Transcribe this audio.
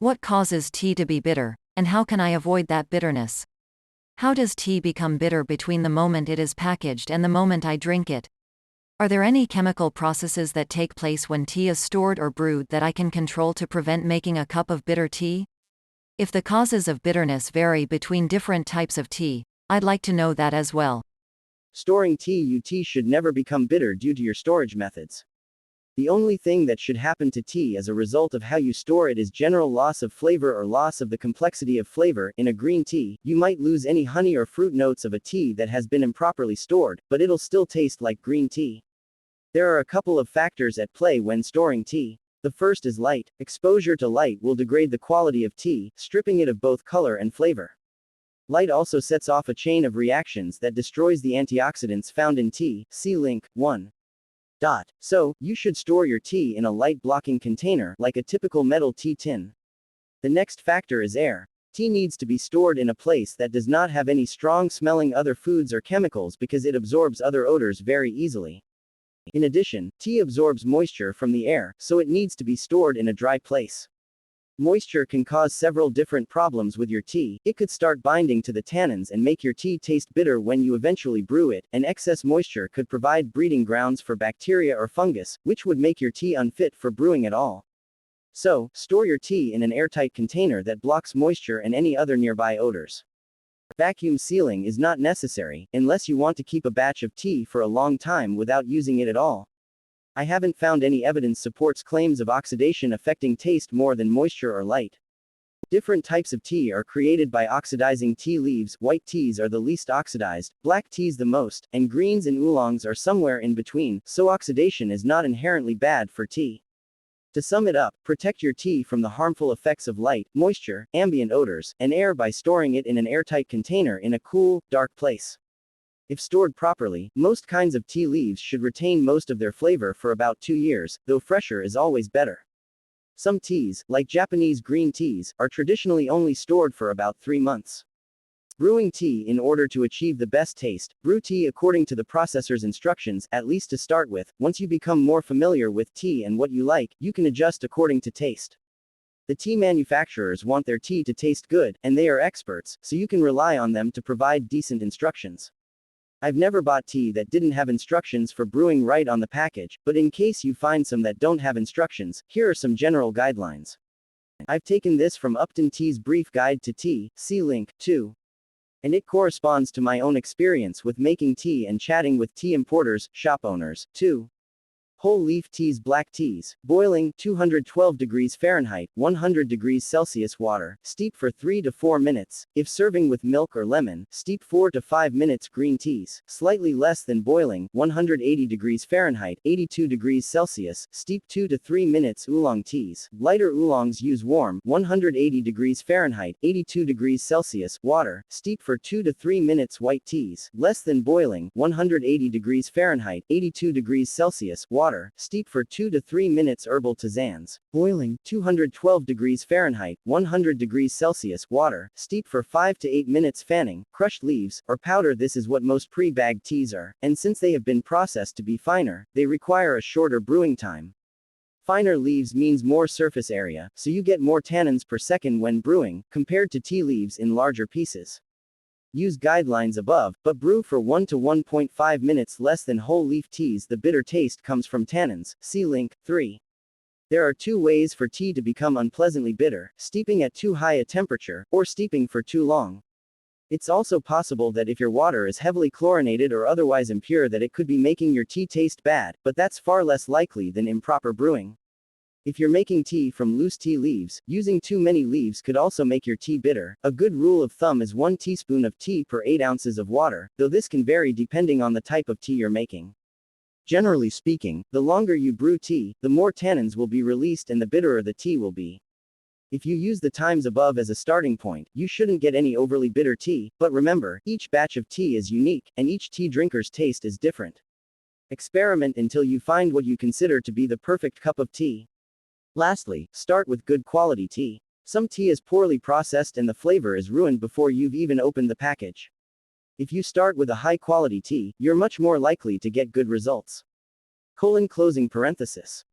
What causes tea to be bitter, and how can I avoid that bitterness? How does tea become bitter between the moment it is packaged and the moment I drink it? Are there any chemical processes that take place when tea is stored or brewed that I can control to prevent making a cup of bitter tea? If the causes of bitterness vary between different types of tea, I'd like to know that as well. Storing tea. Your tea should never become bitter due to your storage methods. The only thing that should happen to tea as a result of how you store it is general loss of flavor or loss of the complexity of flavor. In a green tea, you might lose any honey or fruit notes of a tea that has been improperly stored, but it'll still taste like green tea. There are a couple of factors at play when storing tea. The first is light. Exposure to light will degrade the quality of tea, stripping it of both color and flavor. Light also sets off a chain of reactions that destroys the antioxidants found in tea. See link 1. So, you should store your tea in a light-blocking container, like a typical metal tea tin. The next factor is air. Tea needs to be stored in a place that does not have any strong-smelling other foods or chemicals because it absorbs other odors very easily. In addition, tea absorbs moisture from the air, so it needs to be stored in a dry place. Moisture can cause several different problems with your tea. It could start binding to the tannins and make your tea taste bitter when you eventually brew it, and excess moisture could provide breeding grounds for bacteria or fungus, which would make your tea unfit for brewing at all. So, store your tea in an airtight container that blocks moisture and any other nearby odors. Vacuum sealing is not necessary, unless you want to keep a batch of tea for a long time without using it at all. I haven't found any evidence supports claims of oxidation affecting taste more than moisture or light. Different types of tea are created by oxidizing tea leaves. White teas are the least oxidized, black teas the most, and greens and oolongs are somewhere in between, so oxidation is not inherently bad for tea. To sum it up, protect your tea from the harmful effects of light, moisture, ambient odors, and air by storing it in an airtight container in a cool, dark place. If stored properly, most kinds of tea leaves should retain most of their flavor for about 2 years, though fresher is always better. Some teas, like Japanese green teas, are traditionally only stored for about 3 months. Brewing tea. In order to achieve the best taste, brew tea according to the processor's instructions, at least to start with. Once you become more familiar with tea and what you like, you can adjust according to taste. The tea manufacturers want their tea to taste good, and they are experts, so you can rely on them to provide decent instructions. I've never bought tea that didn't have instructions for brewing right on the package, but in case you find some that don't have instructions, here are some general guidelines. I've taken this from Upton Tea's Brief Guide to Tea, see link 2. And it corresponds to my own experience with making tea and chatting with tea importers, shop owners. 2. Whole leaf teas. Black teas. Boiling, 212 degrees Fahrenheit, 100 degrees Celsius water. Steep for 3 to 4 minutes. If serving with milk or lemon, steep 4 to 5 minutes. Green teas. Slightly less than boiling, 180 degrees Fahrenheit, 82 degrees Celsius. Steep 2 to 3 minutes. Oolong teas. Lighter oolongs use warm, 180 degrees Fahrenheit, 82 degrees Celsius water. Steep for 2 to 3 minutes. White teas. Less than boiling, 180 degrees Fahrenheit, 82 degrees Celsius water. Steep for 2 to 3 minutes. Herbal tisanes. Boiling, 212 degrees Fahrenheit, 100 degrees Celsius water. Steep for 5 to 8 minutes. Fanning, crushed leaves, or powder. This is what most pre-bagged teas are, and since they have been processed to be finer, they require a shorter brewing time. Finer leaves means more surface area, so you get more tannins per second when brewing, compared to tea leaves in larger pieces. Use guidelines above, but brew for 1 to 1.5 minutes less than whole leaf teas. The bitter taste comes from tannins, see link 3. There are 2 ways for tea to become unpleasantly bitter: steeping at too high a temperature, or steeping for too long. It's also possible that if your water is heavily chlorinated or otherwise impure that it could be making your tea taste bad, but that's far less likely than improper brewing. If you're making tea from loose tea leaves, using too many leaves could also make your tea bitter. A good rule of thumb is 1 teaspoon of tea per 8 ounces of water, though this can vary depending on the type of tea you're making. Generally speaking, the longer you brew tea, the more tannins will be released and the bitterer the tea will be. If you use the times above as a starting point, you shouldn't get any overly bitter tea, but remember, each batch of tea is unique, and each tea drinker's taste is different. Experiment until you find what you consider to be the perfect cup of tea. Lastly, start with good quality tea. Some tea is poorly processed and the flavor is ruined before you've even opened the package. If you start with a high quality tea, you're much more likely to get good results. Closing parenthesis.